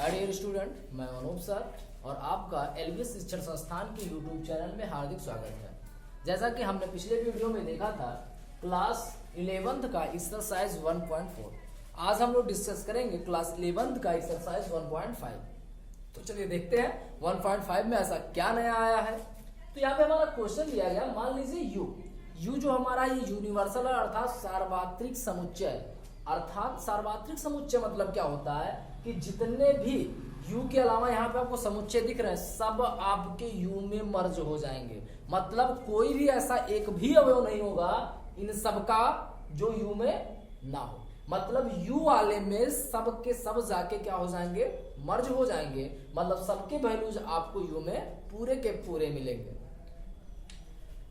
Hi dear student, मैं Anoop sir और आपका एलबीएस शिक्षण संस्थान के यूट्यूब चैनल में हार्दिक स्वागत है। जैसा कि हमने पिछले वीडियो में देखा था क्लास 11th का एक्सरसाइज 1.4, आज हम लोग डिस्कस करेंगे क्लास 11th का एक्सरसाइज 1.5। तो चलिए देखते हैं 1.5 में ऐसा क्या नया आया है। तो यहाँ पे हमारा क्वेश्चन दिया गया, मान लीजिए यू जो हमारा ये यूनिवर्सल है अर्थात सार्वत्रिक समुच्चय है। अर्थात सार्वत्रिक समुच्चय मतलब क्या होता है कि जितने भी u के अलावा यहाँ पे आपको समुच्चय दिख रहे हैं सब आपके u में मर्ज हो जाएंगे। मतलब कोई भी ऐसा एक भी अवयव नहीं होगा इन सब का जो u में ना हो। मतलब u वाले में सब के सब जाके क्या हो जाएंगे, मर्ज हो जाएंगे। मतलब सबके वैल्यूज आपको u में पूरे के पूरे मिलेंगे।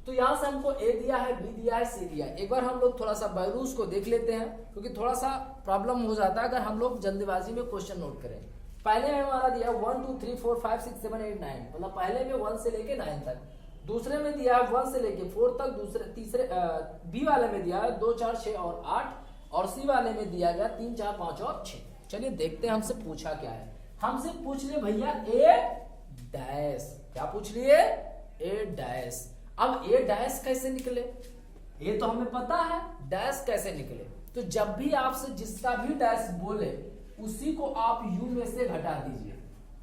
तो यहां से हमको a दिया है, b दिया है, c दिया है। एक बार हम लोग थोड़ा सा वैल्यूज को देख लेते हैं क्योंकि थोड़ा सा प्रॉब्लम हो जाता है अगर हम लोग जल्दबाजी में क्वेश्चन नोट करें। पहले में हमारा दिया 1 2 3 4 5 6 7 8 9, मतलब पहले में 1 से लेके 9 तक। दूसरे में दिया है 1 से लेके 4 तक। तीसरे बी वाले में दिया है 2 4 6 और 8 और सी वाले में दिया गया 3 4 5 और 6। चलिए देखते हैं हमसे पूछा क्या है। हमसे पूछ लिए भैया ए डैश, क्या पूछ लिए, ए डैश। अब ए डैश कैसे निकले, ये तो हमें पता है डैश कैसे निकले। तो जब भी आपसे जिसका भी डैश बोले उसी को आप u में से घटा दीजिए।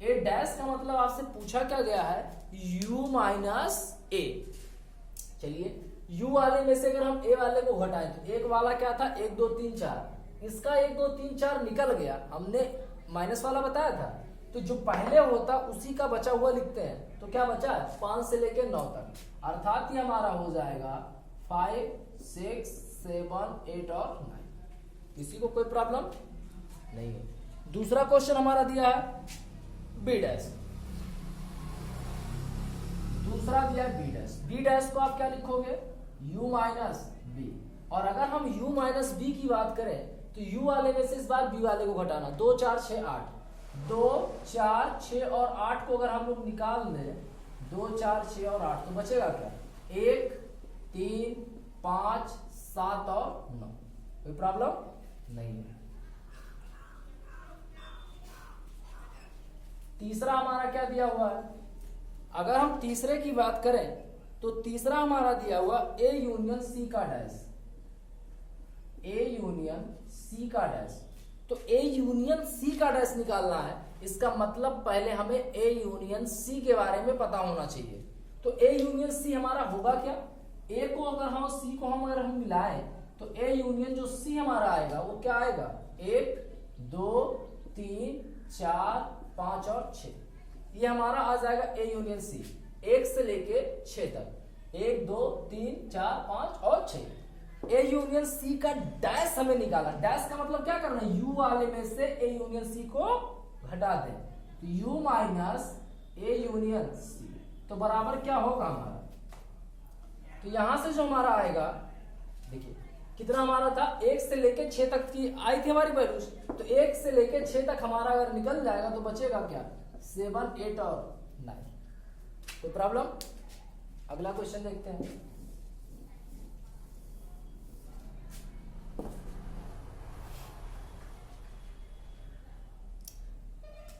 ए डैश का मतलब आपसे पूछा क्या गया है, u माइनस ए। चलिए u वाले में से अगर हम a वाले को घटाएं तो एक वाला क्या था 1 2 3 4, इसका 1 2 3 4 निकल गया, हमने माइनस वाला बताया था। तो जो पहले होता उसी का बचा हुआ लिखते हैं। तो क्या बचा है 5 से लेके 9 तक, अर्थात ये हमारा हो जाएगा 5 6 7 8 और 9। किसी को कोई प्रॉब्लम नहीं है। दूसरा क्वेश्चन हमारा दिया है बी डैश, दूसरा दिया है बी डैश। बी डैश को आप क्या लिखोगे, u माइनस बी। और अगर हम u माइनस बी की बात करें तो u वाले में से इस बार b वाले को घटाना। 2 4 6 8, 2 4 6 और 8 को अगर हम लोग निकाल दें 2 4 6 और 8 तो बचेगा क्या 1 3 5 7 और 9। कोई प्रॉब्लम नहीं है। तीसरा हमारा क्या दिया हुआ है, अगर हम तीसरे की बात करें तो तीसरा हमारा दिया हुआ ए यूनियन सी का डैश, ए यूनियन सी का डैश। तो ए यूनियन सी का डैश निकालना है, इसका मतलब पहले हमें ए यूनियन सी के बारे में पता होना चाहिए। तो ए यूनियन सी हमारा होगा क्या, ए को अगर हम सी को अगर हम मिलाएं तो ए यूनियन जो सी हमारा आएगा वो क्या आएगा 1 2 3 4 5 और 6। ये हमारा आ जाएगा ए यूनियन सी 1 से लेके 6 तक, 1 2 3 4 5 और 6। ए यूनियन सी का डैश हमें निकाला। डैश का मतलब क्या करना है, यू वाले में से ए यूनियन सी को घटा दें तो U minus A union C तो बराबर क्या होगा हमारा। तो यहां से जो हमारा आएगा, देखिए कितना हमारा था 1 से लेके 6 तक की आई थी हमारी वैल्यूज। तो 1 से लेके 6 तक हमारा अगर निकल जाएगा तो बचेगा क्या 7 8 और 9। कोई प्रॉब्लम। अगला क्वेश्चन देखते हैं।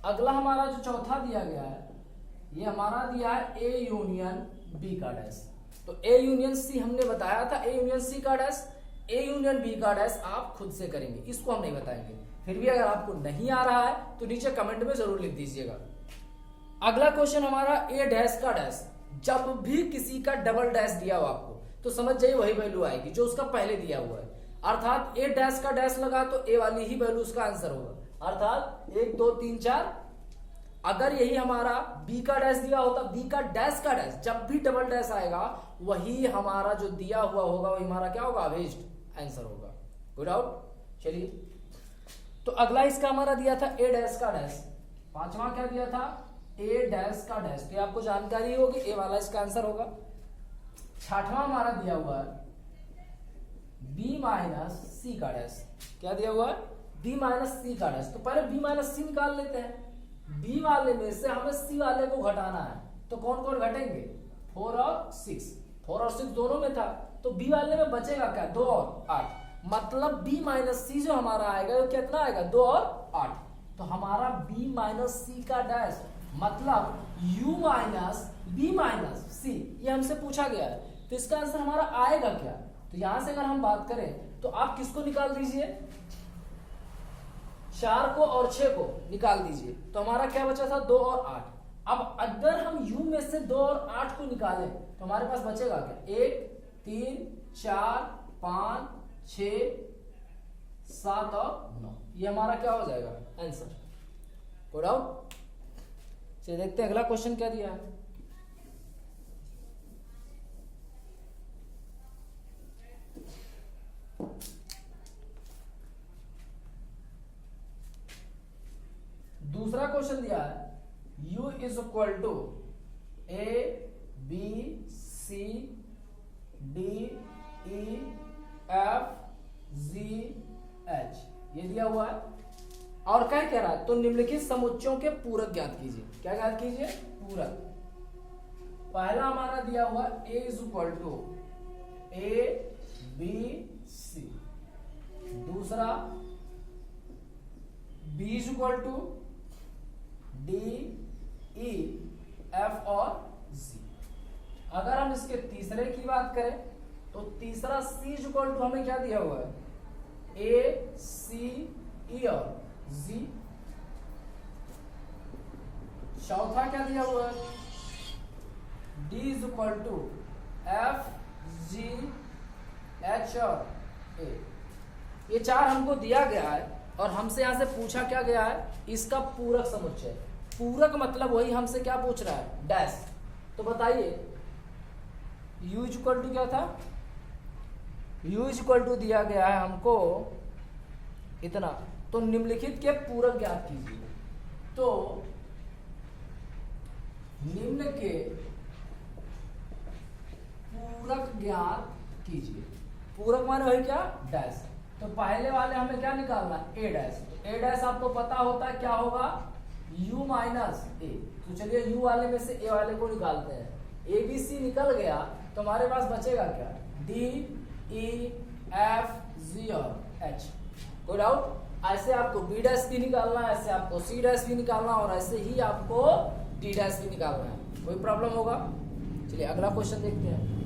अगला हमारा जो चौथा दिया गया है ये हमारा दिया है ए यूनियन बी का डैश। तो ए यूनियन सी हमने बताया था, ए यूनियन सी का डैश, ए यूनियन बी का डैश आप खुद से करेंगे, इसको हम नहीं बताएंगे। फिर भी अगर आपको नहीं आ रहा है तो नीचे कमेंट में जरूर लिख दीजिएगा। अगला क्वेश्चन हमारा ए डैश का डैश। जब भी किसी का डबल डैश दिया हो आपको तो समझ जाइए वही वैल्यू आएगी जो उसका पहले दिया हुआ है। अर्थात ए डैश का डैश लगा तो ए वाली ही वैल्यू उसका आंसर होगा। अर्थात 1 2 3 4। अगर यही हमारा बी का डैश दिया होता, बी का डैश का डैश, जब भी डबल डैश आएगा वही हमारा जो दिया हुआ होगा वही हमारा क्या होगा अवेज्ड आंसर होगा। Good out. चलिए तो अगला इसका हमारा दिया था ए डैश का डैश। पांचवा क्या दिया था ए डैश का डैश, तो आपको जानकारी होगी ए वाला इसका आंसर होगा। छठवां हमारा दिया हुआ है बी माइनस सी का डैश। क्या दिया हुआ है बी माइनस सी का डैश। तो पहले बी माइनस सी निकाल लेते हैं। बी वाले में से हमें सी वाले को घटाना है तो कौन कौन घटेंगे 4 और 6। 4 और 6 दोनों में था तो बी वाले में बचेगा क्या 2 और 8। मतलब b माइनस सी जो हमारा आएगा वो कितना आएगा 2 और 8। तो हमारा b माइनस सी का डैश, मतलब u माइनस बी माइनस सी, ये हमसे पूछा गया है। तो इसका आंसर हमारा आएगा क्या? तो यहां से अगर हम बात करें तो आप किसको निकाल दीजिए, 4 को और 6 को निकाल दीजिए, तो हमारा क्या बचा था 2 और 8। अब अगर हम u में से 2 और 8 को निकालें तो हमारे पास बचेगा क्या, 1 3 4 5 6 7 और 9, ये हमारा क्या हो जाएगा आंसर। कोई डाउट? चलिए देखते हैं अगला क्वेश्चन क्या दिया है। दूसरा क्वेश्चन दिया है u is equal to a b c d e f g h, ये दिया हुआ है और क्या कह रहा है, तो निम्नलिखित समुच्चयों के पूरक ज्ञात कीजिए। क्या ज्ञात कीजिए? पूरक। पहला हमारा दिया हुआ a is equal to a b c, दूसरा b is equal to d e f और g। अगर हम इसके तीसरे की बात करें तो तीसरा c इज इक्वल टू हमें क्या दिया हुआ है, a c e और g। चौथा क्या दिया हुआ है, d is equal to f g h और a। ये 4 हमको दिया गया है और हमसे यहां से पूछा क्या गया है, इसका पूरक समुच्चय। पूरक मतलब वही हमसे क्या पूछ रहा है, डैश। तो बताइए u इज इक्वल टू क्या था, u इज इक्वल टू दिया गया है हमको इतना, तो निम्नलिखित के पूरक ज्ञात कीजिए। तो निम्न के पूरक ज्ञात कीजिए। पूरक माने वही क्या, डैश। तो पहले वाले हमें क्या निकालना है, ए डैश। ए डैश आपको पता होता है क्या होगा, u माइनस ए। तो चलिए u वाले में से a वाले को निकालते हैं। ए बी सी निकल गया तो हमारे पास बचेगा क्या, d e f g और h। कोई डाउट? ऐसे आपको b डैश भी निकालना है, ऐसे आपको c डैश भी निकालना है और ऐसे ही आपको d डैश भी निकालना है। कोई प्रॉब्लम होगा? चलिए अगला क्वेश्चन देखते हैं।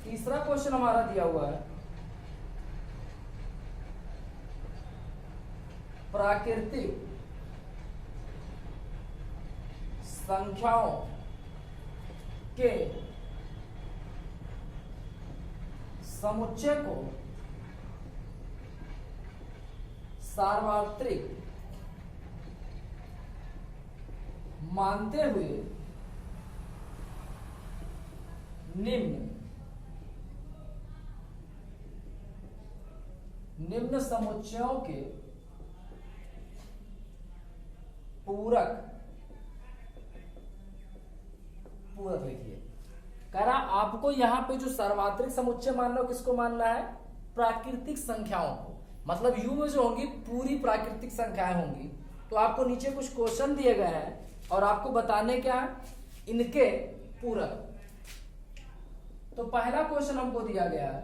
तीसरा क्वेश्चन हमारा दिया हुआ है, प्राकृतिक संख्याओं के समुच्चय को सार्वत्रिक मानते हुए निम्न समुच्चयों के पूरक लिखिए। कह रहा आपको यहाँ पे जो सर्वात्रिक समुच्चय मानना हो, किसको मानना है, प्राकृतिक संख्याओं को। मतलब u में जो होंगी पूरी प्राकृतिक संख्याएं होंगी। तो आपको नीचे कुछ क्वेश्चन दिए गए हैं और आपको बताने क्या है, इनके पूरक। तो पहला क्वेश्चन हमको दिया गया है,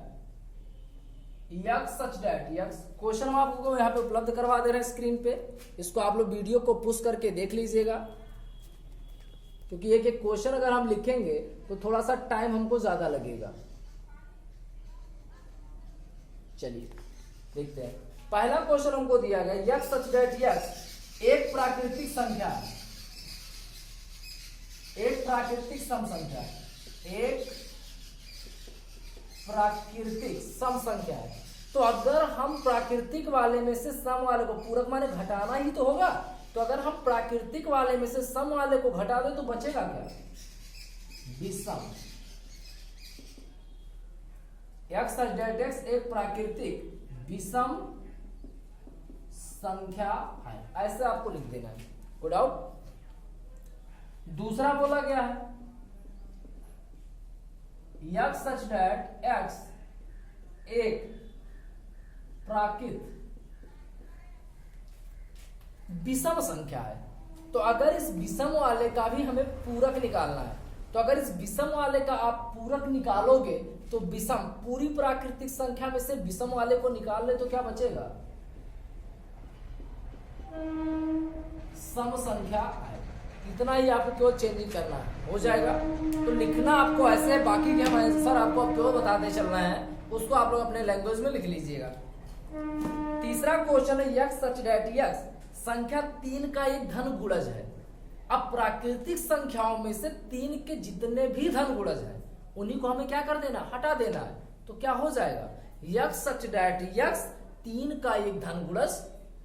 x such that x. Question हम आपको यहाँ पे उपलब्ध करवा दे रहे हैं स्क्रीन पे, इसको आप लोग वीडियो को पुश करके देख लीजिएगा, क्योंकि एक एक क्वेश्चन अगर हम लिखेंगे तो थोड़ा सा टाइम हमको ज्यादा लगेगा। चलिए देखते हैं। पहला क्वेश्चन हमको दिया गया, यक्स सच दैट यक्स एक प्राकृतिक संख्या है, एक प्राकृतिक सम संख्या है, एक प्राकृतिक सम संख्या है। तो अगर हम प्राकृतिक वाले में से सम वाले को, पूरक माने घटाना ही तो होगा, तो अगर हम प्राकृतिक वाले में से सम वाले को घटा दें तो बचेगा क्या, विषम। एक्स डेट एक्स एक प्राकृतिक विषम संख्या है, ऐसे आपको लिख देना है। कोई डाउट? दूसरा बोला गया है, यक्स सच डेट एक्स एक प्राकृत विषम संख्या है। तो अगर इस विषम वाले का भी हमें पूरक निकालना है, तो अगर इस विषम वाले का आप पूरक निकालोगे तो विषम पूरी प्राकृतिक संख्या में से विषम वाले को निकाल ले तो क्या बचेगा, सम संख्या है। इतना ही आपको केवल चेंजिंग करना है, हो जाएगा। तो लिखना आपको ऐसे, बाकी के हम आंसर आपको केवल बताते चलना है, उसको आप लोग अपने लैंग्वेज में लिख लीजिएगा। तीसरा क्वेश्चन है यक्स सच दैट यक्स संख्या 3 का एक धन गुणज है। अब प्राकृतिक संख्याओं में से 3 के जितने भी धन गुणज है उन्हीं को हमें क्या कर देना, हटा देना है। तो क्या हो जाएगा, यक्स सच दैट यक्स 3 का एक धन गुणज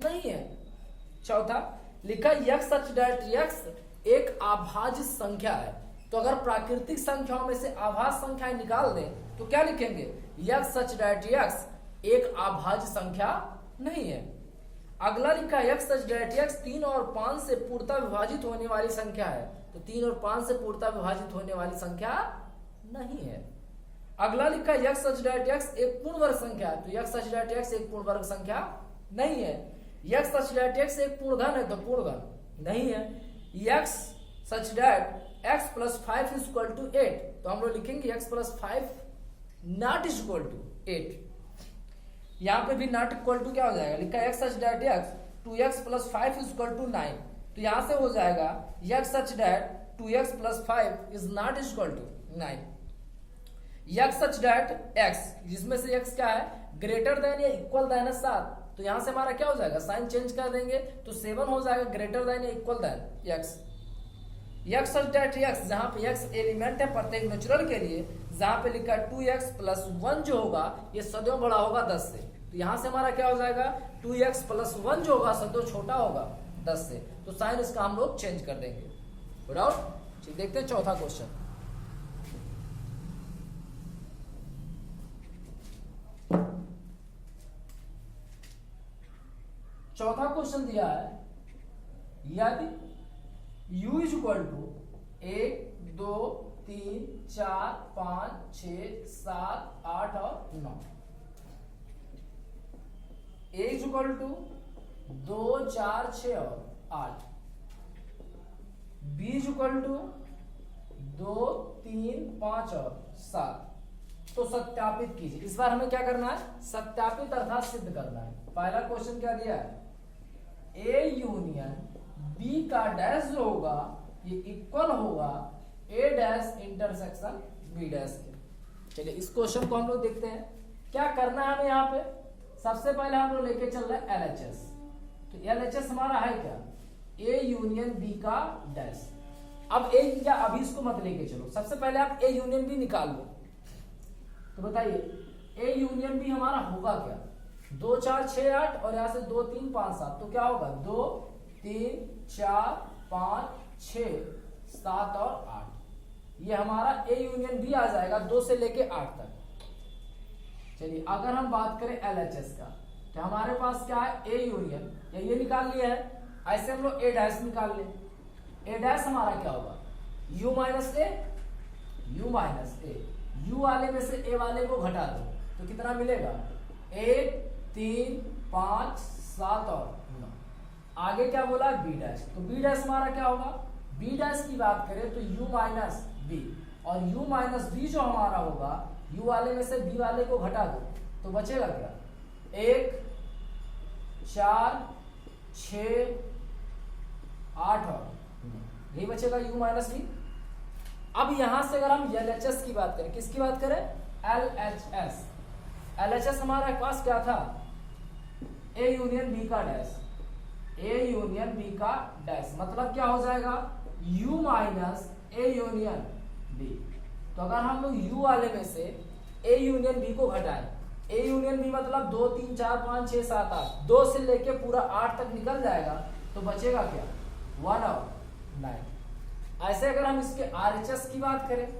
नहीं है। चौथा लिखा यक्स सच दैट यक्स एक अभाज्य संख्या है। तो अगर प्राकृतिक संख्याओं में से अभाज्य संख्याएं निकाल दें तो क्या लिखेंगे, यक्स सच दैट यक्स एक अभाज्य संख्या नहीं है। अगला लिखा यक्स सच दैट यक्स 3 और 5 से पूर्णतः विभाजित होने वाली संख्या है। तो 3 और 5 से पूर्णतः विभाजित होने वाली संख्या नहीं है। अगला लिखा यक्स सच दैट यक्स एक पूर्ण वर्ग संख्या है। तो यक्स सच दैट यक्स एक पूर्ण वर्ग संख्या नहीं है। यक्स सच दैट एक्स एक पूर्ण धन है, तो पूर्ण धन नहीं है। X such that x plus 5 is equal to 8, तो हम लोग लिखेंगे x plus 5 not is equal to 8। यहां पे भी नॉट इक्वल टू क्या हो जाएगा, लिखा x such that x 2x plus 5 is equal to 9, तो यहां से हो जाएगा x such that 2x plus 5 is not is equal to 9। X such that x जिसमें से x क्या है, ग्रेटर देन या इक्वल देन है 7, तो यहां से हमारा क्या हो जाएगा, साइन चेंज कर देंगे तो 7 हो जाएगा, ग्रेटर देन या equal than x। X such that x जहां पे x एलिमेंट है प्रत्येक नेचुरल के लिए, जहां पे लिखा 2x प्लस 1 जो होगा ये सदैव बड़ा होगा 10 से, तो यहां से हमारा क्या हो जाएगा 2x प्लस 1 जो होगा सदैव छोटा होगा 10 से, तो साइन इसका हम लोग चेंज कर देंगे। डाउट, ठीक, देखते हैं चौथा क्वेश्चन। चौथा क्वेश्चन दिया है यदि u इज इक्वल टू 1 2 3 4 5 6 7 8 और 9, a इज इक्वल टू 2 4 6 और 8, b इज इक्वल टू 2 3 5 और 7, तो सत्यापित कीजिए। इस बार हमें क्या करना है, सत्यापित अर्थात सिद्ध करना है। पहला क्वेश्चन क्या दिया है, ए यूनियन बी का डैश जो होगा ये इक्वल होगा ए डैश इंटरसेक्शन बी डैश के। चलिए इस क्वेश्चन को हम लोग देखते हैं क्या करना है हमें। यहाँ पे सबसे पहले हम लोग लेके चल रहे हैं LHS, तो LHS हमारा है क्या, ए यूनियन बी का डैश। अब ए या अभी इसको मत लेके चलो, सबसे पहले आप ए यूनियन बी निकाल लो। तो बताइए ए यूनियन बी हमारा होगा क्या, 2 4 6 8 और यहां से 2 3 5 7, तो क्या होगा 2 3 4 5 6 7 और 8, ये हमारा ए यूनियन बी आ जाएगा 2 से लेके 8 तक। चलिए अगर हम बात करें LHS का, तो हमारे पास क्या है ए यूनियन, या ये निकाल लिया है, ऐसे हम लोग ए डैश निकाल ले। ए डैश हमारा क्या होगा u माइनस ए, u माइनस ए, u वाले में से ए वाले को घटा दो तो कितना मिलेगा 1 3 5 7 और 9। आगे क्या बोला बी डैश, तो बी डैश हमारा क्या होगा, बी डैश की बात करें तो u माइनस बी, और u माइनस बी जो हमारा होगा u वाले में से b वाले को घटा दो तो बचेगा क्या 1 4 6 8 और 9, यही बचेगा u माइनस बी। अब यहां से अगर हम LHS की बात करें, किसकी बात करें LHS, LHS हमारे पास क्या था ए यूनियन बी का डैश, ए यूनियन बी का डैश मतलब क्या हो जाएगा u minus A union B. तो अगर हम लोग u वाले में से ए यूनियन बी को घटाएं, ए यूनियन बी मतलब 2 3 4 5 6 7 8, 2 से लेके पूरा 8 तक निकल जाएगा तो बचेगा क्या 1 और 9। ऐसे अगर हम इसके RHS की बात करें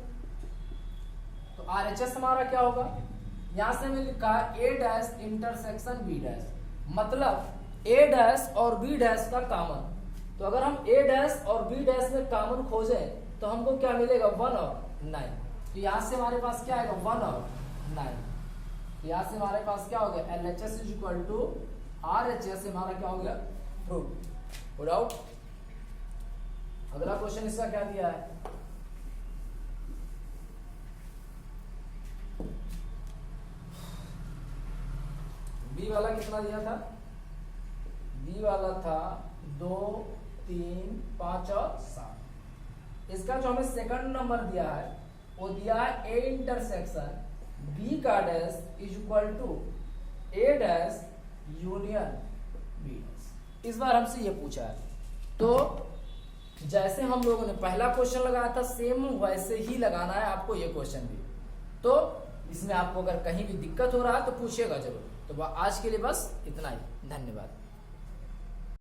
तो RHS हमारा क्या होगा, यहां से मैंने लिखा ए डैश इंटरसेक्शन बी डैश, मतलब ए डैश और बी डैश का कॉमन। तो अगर हम ए डैश और बी डैश में कॉमन खोजें तो हमको क्या मिलेगा 1 और 9, तो यहां से हमारे पास क्या आएगा 1 और 9, तो यहां से हमारे पास क्या हो गया LHS is equal to RHS, हमारा क्या हो गया प्रूव। विदाउट अगला क्वेश्चन इसका क्या दिया है, बी वाला कितना दिया था, बी वाला था 2, 3, 5 और 7। इसका जो हमें सेकंड नंबर दिया है वो दिया है ए इंटरसेक्शन बी का dash is equal to A dash union B dash. इस बार हमसे ये पूछा है, तो जैसे हम लोगों ने पहला क्वेश्चन लगाया था सेम वैसे ही लगाना है आपको ये क्वेश्चन भी। तो इसमें आपको अगर कहीं भी दिक्कत हो रहा है तो पूछिएगा जरूर। तो आज के लिए बस इतना ही, धन्यवाद।